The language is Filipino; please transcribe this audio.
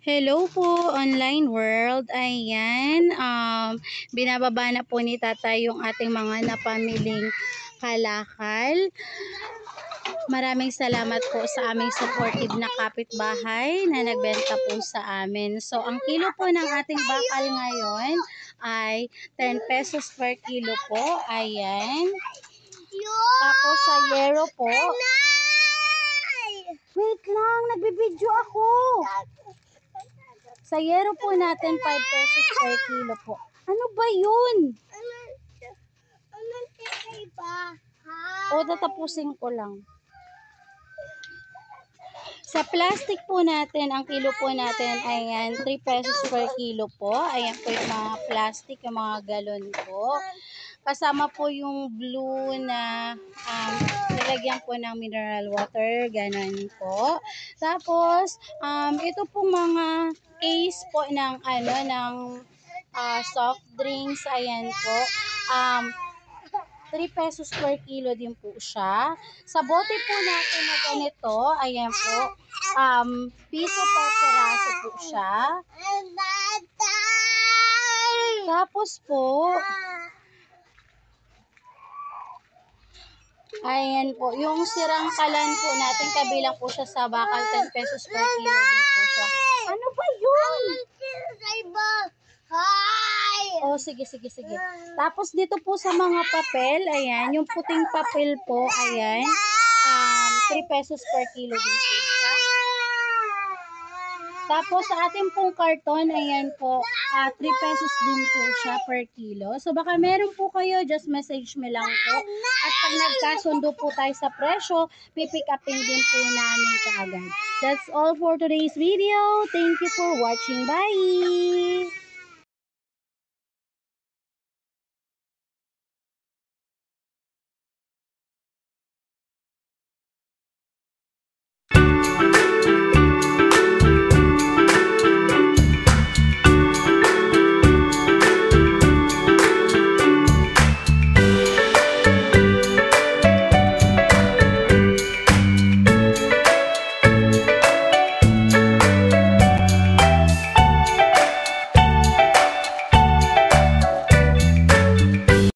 Hello po, online world. Ayan, binababa na po ni tatay yung ating mga napamiling kalakal. Maraming salamat po sa aming supportive na kapitbahay na nagbenta po sa amin. So, ang kilo po ng ating bakal ngayon ay 10 pesos per kilo po. Ayan. Tapos sa yero po. Wait lang, nagbibideo ako. Sa yero po natin 5 pesos per kilo po. Ano ba yun? O, tatapusin ko lang. Sa plastic po natin, ang kilo po natin, ayan, 3 pesos per kilo po. Ayan po yung mga plastic, yung mga galon po. Kasama po yung blue na nilagyan po ng mineral water, ganun po. Tapos, ito po mga case po ng, soft drinks, ayan po. 3 pesos per kilo din po siya. Sa bote po natin na ganito, ayan po, piso per peraso po siya. Tapos po, ayan po, yung sirang kalan po natin, kabilang po siya sa bakal, 10 pesos per kilo din po siya. Ano ba yun? Oh, sige. Tapos dito po sa mga papel, ayan, yung puting papel po, ayan, 3 pesos per kilo din po siya. Tapos sa ating pong karton, ayan po, 3 pesos din po siya per kilo. So baka meron po kayo, just message me lang po. At pag nagkasundo po tayo sa presyo, pipick upin din po namin kaagad. That's all for today's video. Thank you for watching. Bye!